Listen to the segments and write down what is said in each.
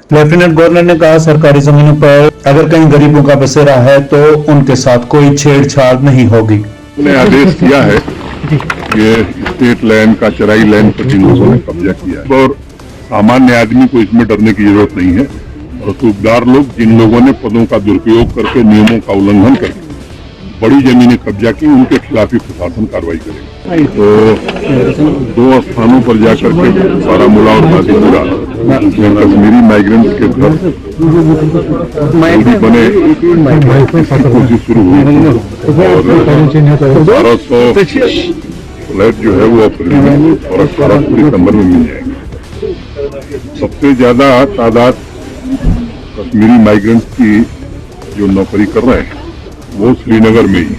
Lieutenant governor ने कहा सरकारी जमीनों पर अगर कहीं गरीबों का बसेरा है तो उनके साथ कोई छेड़छाड़ नहीं होगी। ने आदेश दिया है कि स्टेट लैंड का चराई लैंड पर जिन लोगों ने कब्जा किया है और सामान्य आदमी को इसमें डरने की जरूरत नहीं है। रसूखदार लोग जिन लोगों ने पदों का दुरुपयोग करके नियमों का उल्लंघन करके बड़ी जमीनें कब्जा की उनके खिलाफ ही प्रशासन कार्रवाई करेगा। तो 2 स्थानों पर जाकर के बारामूला और गाजीपुरा में कश्मीरी माइग्रेंट्स के घर बने इसकी कोशिश शुरू हुई और 1200 फ्लैट जो है वो अप्रैल और 18 सितंबर में मिल जाएंगे। सबसे ज्यादा तादाद कश्मीरी माइग्रेंट्स की जो नौकरी कर रहे हैं वो श्रीनगर में ही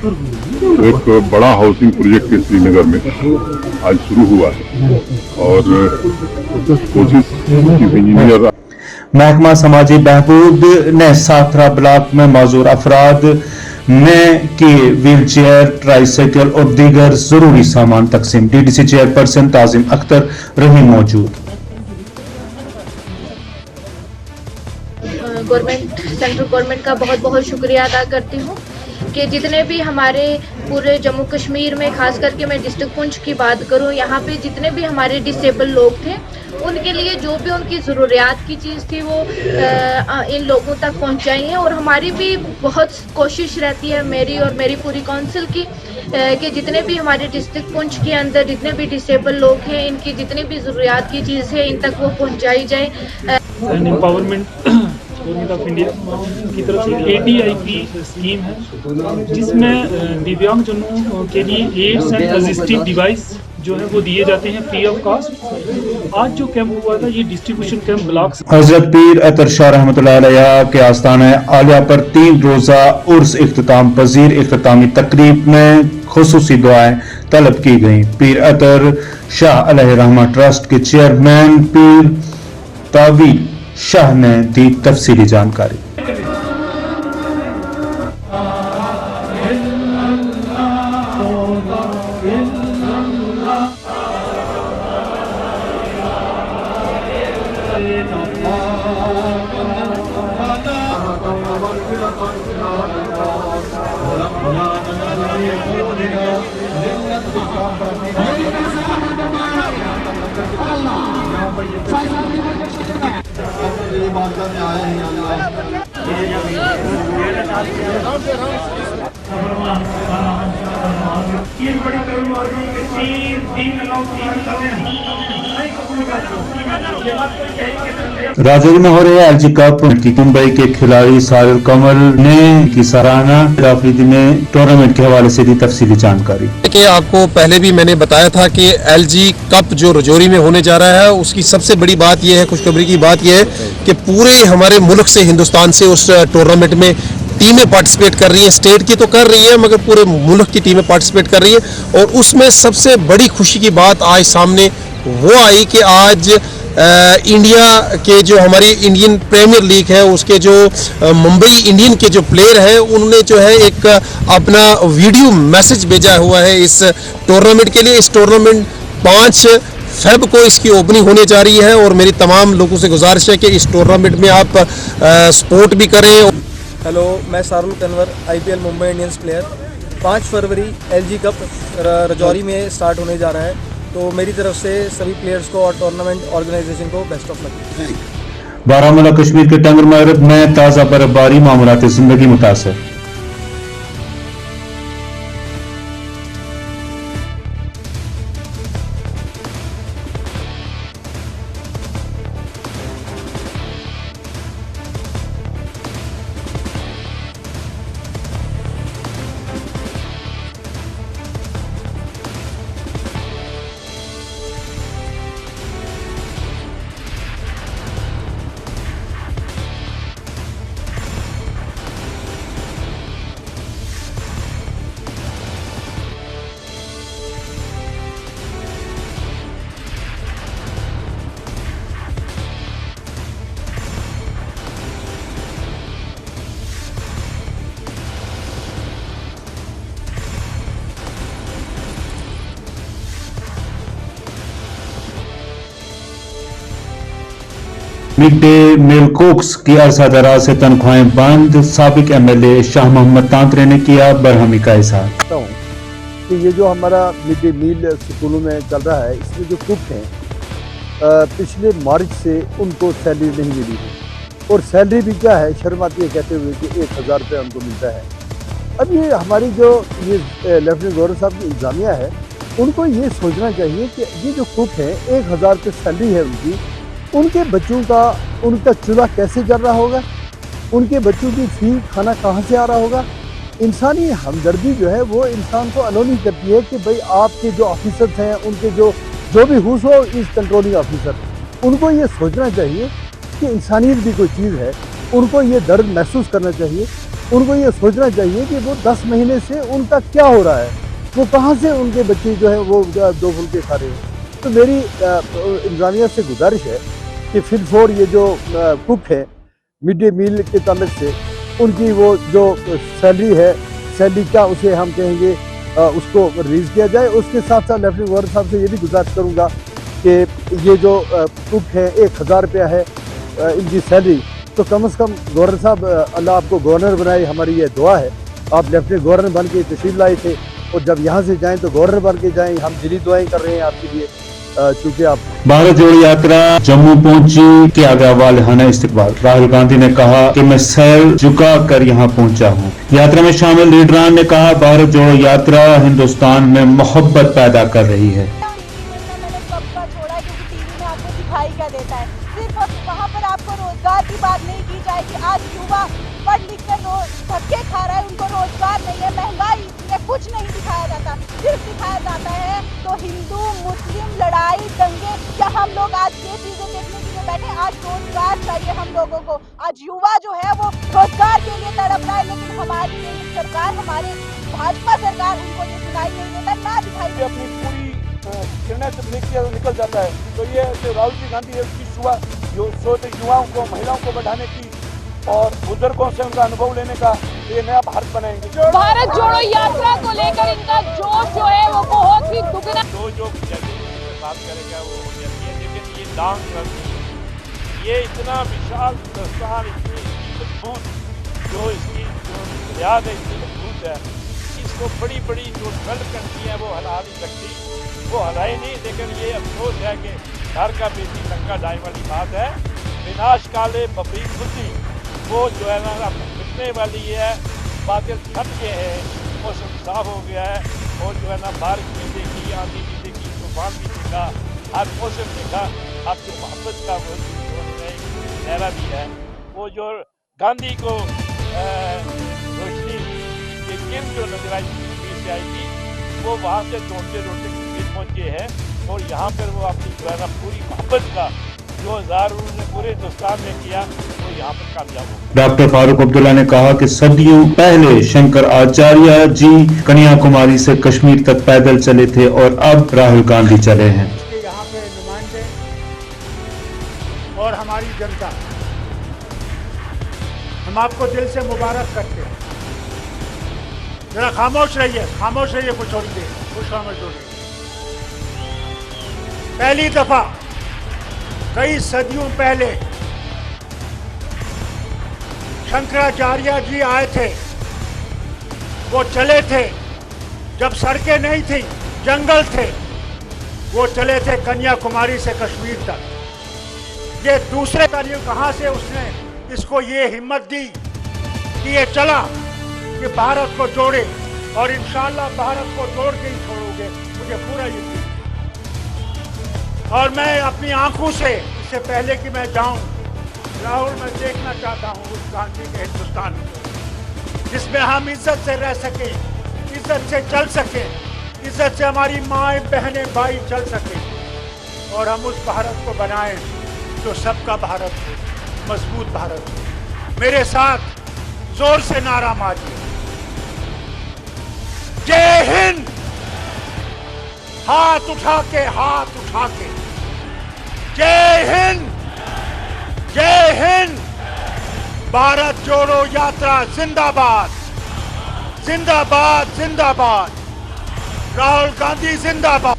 एक बड़ा हाउसिंग प्रोजेक्ट के श्रीनगर में आज शुरू हुआ है और कोशिश इंजीनियर। महकमा समाजी बहबूद ने साथरा ब्लॉक में मौजूद अफराद में किए व्हील चेयर, ट्राईसाइकिल और दीगर जरूरी सामान तकसीम। डीडीसी चेयरपर्सन ताजिम अख्तर रही मौजूद। सेंट्रल गवर्नमेंट का बहुत बहुत शुक्रिया अदा करती हूँ कि जितने भी हमारे पूरे जम्मू कश्मीर में, खास करके मैं डिस्ट्रिक्ट पुंछ की बात करूँ, यहाँ पे जितने भी हमारे डिसेबल लोग थे उनके लिए जो भी उनकी ज़रूरियात की चीज़ थी वो इन लोगों तक पहुँचाई है। और हमारी भी बहुत कोशिश रहती है, मेरी और मेरी पूरी काउंसिल की, कि जितने भी हमारे डिस्ट्रिक्ट पुंछ के अंदर जितने भी डिसेबल लोग हैं इनकी जितनी भी ज़रूरियात की चीज़ है इन तक वो पहुँचाई जाए। गवर्नमेंट ऑफ इंडिया की तरफ से ADIP स्कीम है जिसमें दिव्यांगजनों के लिए एड्स एंड रजिस्टिव डिवाइस जो है वो दिए जाते हैं फ्री ऑफ कास्ट। आज जो कैंप हुआ था ये डिस्ट्रीब्यूशन कैंप ब्लॉक हजरत पीर अतर शाह रहमतुल्लाह अलैह के आस्थाना आलिया पर 3 रोजा उर्स इख्तिताम पजीर इख्तितामी तकरीब में खुसूसी दुआएं तलब की गई। पीर अतर शाह अलैहि रहमा ट्रस्ट के चेयरमैन पीर तावी शाह ने दी तफसीली जानकारी। राजौरी में हो रहे LG कप की मुंबई के खिलाड़ी साहिल कमल ने की सराहना। आफरीदी ने टूर्नामेंट के हवाले से दी तफसीली जानकारी। कि आपको पहले भी मैंने बताया था कि LG कप जो राजौरी में होने जा रहा है उसकी सबसे बड़ी बात यह है, खुशखबरी की बात यह है कि पूरे हमारे मुल्क से, हिंदुस्तान से उस टूर्नामेंट में टीमें पार्टिसिपेट कर रही हैं। स्टेट की तो कर रही है मगर पूरे मुल्क की टीमें पार्टिसिपेट कर रही है। और उसमें सबसे बड़ी खुशी की बात आज सामने वो आई कि आज इंडिया के जो हमारी इंडियन प्रीमियर लीग है उसके जो मुंबई इंडियन के जो प्लेयर हैं उन्होंने जो है एक अपना वीडियो मैसेज भेजा हुआ है इस टूर्नामेंट के लिए। इस टूर्नामेंट 5 फेब को इसकी ओपनिंग होने जा रही है और मेरी तमाम लोगों से गुजारिश है कि इस टूर्नामेंट में आप सपोर्ट भी करें। हेलो, मैं Sarul Tanwar, IPL Mumbai Indians player. 5 फरवरी LG कप राजौरी में स्टार्ट होने जा रहा है, तो मेरी तरफ से सभी प्लेयर्स को और टूर्नामेंट ऑर्गेनाइजेशन को best of luck. Baramulla Kashmir के टंगर मगरब में ताज़ा बर्फबारी, मामूलात जिंदगी मुतासर। मिड डे मील कुक्स की अरसा दराज से तनख्वाहें बंद, साबिक MLA शाह मोहम्मद तांतरे ने किया बरहमी का इजहार। कहता हूँ कि ये जो हमारा मिड डे मील स्कूलों में चल रहा है, इसमें जो कुक हैं पिछले मार्च से उनको सैलरी नहीं मिली है, और सैलरी भी क्या है, शर्म आती है कहते हुए कि 1000 रुपये उनको मिलता है। अब ये हमारी जो ये लेफ्टिनेंट गवर्नर साहब की इंतजामिया है, उनको ये सोचना चाहिए कि ये जो कुक हैं 1000 रुपये सैलरी है उनकी, उनके बच्चों का उनका चूल्हा कैसे चल रहा होगा, उनके बच्चों की फी खाना कहाँ से आ रहा होगा। इंसानी हमदर्दी जो है वो इंसान को अलोनी करती है कि भाई आपके जो ऑफिसर्स हैं, उनके जो भी हुस हो इस कंट्रोलिंग ऑफिसर, उनको ये सोचना चाहिए कि इंसानियत भी कोई चीज़ है, उनको ये दर्द महसूस करना चाहिए, उनको ये सोचना चाहिए कि वो 10 महीने से उनका क्या हो रहा है, वो कहाँ से उनके बच्चे जो है वो 2 फुलके खा रहे हैं। तो मेरी इंतजामिया से गुजारिश है कि फिलफोर ये जो कुक है मिड डे मील के ताल्लुक से उनकी वो जो सैलरी है, सैलरी क्या उसे हम कहेंगे उसको रिलीज़ किया जाए। उसके साथ साथ लेफ्टिनेंट गवर्नर साहब से ये भी गुजारिश करूँगा कि ये जो कुक है 1000 रुपया है इनकी सैलरी, तो कम से कम गवर्नर साहब अल्लाह आपको गवर्नर बनाए, हमारी ये दुआ है। आप लेफ्टिनेंट गवर्नर बन के तशरीफ लाए थे, और जब यहाँ से जाएं तो गवर्नर बन के जाएं। हम दिली दुआएं कर रहे हैं आपके लिए, चूँकि आप भारत जोड़ो यात्रा जम्मू पहुंची, किया गया वालिहाना इस्तकबाल। राहुल गांधी ने कहा कि मैं सैर झुका कर यहाँ पहुंचा हूँ। यात्रा में शामिल लीडरान ने कहा भारत जोड़ो यात्रा हिंदुस्तान में मोहब्बत पैदा कर रही है। मैंने कब का छोड़ा, क्योंकि टीवी में आपको दिखाई क्या देता है, सिर्फ वहाँ पर आपको रोजगार की बात नहीं की जाएगी। आज युवा पढ़ लिख कर धक्के खा रहा है, उनको रोजगार नहीं है, महंगाई है, कुछ नहीं दिखाया जाता। सिर्फ दिखाया जाता है तो हिंदू मुस्लिम लड़ाई दंगे, क्या हम लोग आज ये चीजें देखने के लिए बैठे। आज रोजगार चाहिए हम लोगों को, आज युवा जो है वो रोजगार के लिए तड़प रहा है, लेकिन हमारी सरकार, हमारे भाजपा सरकार उनको ये सुनाई नहीं देता, ना दिखाई देता। अपनी पूरी निर्णय से निकल जाता है, तो ये जो राहुल जी गांधी है उसकी सोच युवाओं को, महिलाओं को बढ़ाने की और बुजुर्गों से उनका अनुभव लेने का, ये नया भारत बनाएंगे। भारत जोड़ो यात्रा को लेकर इनका जोश जो है वो बहुत ही दुगना। जो बात करेगा वो हो जाती है, लेकिन ये डांग करती है, ये इतना विशाल हिंदुस्तान, इतनी मजबूत जो इसकी जो बुनियाद है इतनी मजबूत है, इसको बड़ी बड़ी जो गलत करती है वो हरा नहीं सकती, वो हराए नहीं। लेकिन ये अफसोस है कि घर का बेटी लंका डाई वाली बात है। विनाश काले बबरी बुद्धि वो जो है ना मिटने वाली है, बादल छट गए हैं, मौसम साफ हो गया है, और जो है ना बारिश भी देखी, आंधी भी देखी, तूफान भी देखा, हर मौसम देखा। अब जो मोहब्बत का वो लहरा भी है, वो जो गांधी को रोशनी के किन जो नजर आई से आई थी, वो वहाँ से दौड़ते दौड़ते पहुँचे हैं, और यहाँ पर वो अपनी जो है ना पूरी मोहब्बत का जो हजार उन्होंने पूरे हिंदुस्तान में किया, वो यहाँ पर कामयाब हो। डॉक्टर फारूक अब्दुल्ला ने कहा कि सदियों पहले शंकर आचार्य जी कन्याकुमारी से कश्मीर तक पैदल चले थे, और अब राहुल गांधी चले हैं। यहाँ पे नुमाइंदे और हमारी जनता, हम आपको दिल से मुबारक करते हैं। जरा खामोश रहिए, कुछ और देर कुछ खामोश हो रही। पहली दफा कई सदियों पहले शंकराचार्य जी आए थे, वो चले थे जब सड़कें नहीं थी, जंगल थे, वो चले थे कन्याकुमारी से कश्मीर तक। ये दूसरे कार्य कहाँ से उसने इसको ये हिम्मत दी कि ये चला कि भारत को जोड़े, और इंशाअल्लाह भारत को जोड़ के ही छोड़ोगे, मुझे पूरा यकीन। और मैं अपनी आंखों से, इससे पहले कि मैं जाऊं, राहुल मैं देखना चाहता हूं उस गांधी के हिंदुस्तान को, जिसमें हम इज्जत से रह सके, इज्जत से चल सके, इज्जत से हमारी माएँ बहनें भाई चल सके, और हम उस भारत को बनाएं जो सबका भारत हो, मजबूत भारत हो। मेरे साथ जोर से नारा मारिए, जय हिंद। हाथ उठा के जय हिंद, जय हिंद। भारत जोड़ो यात्रा जिंदाबाद, जिंदाबाद, जिंदाबाद। राहुल गांधी जिंदाबाद।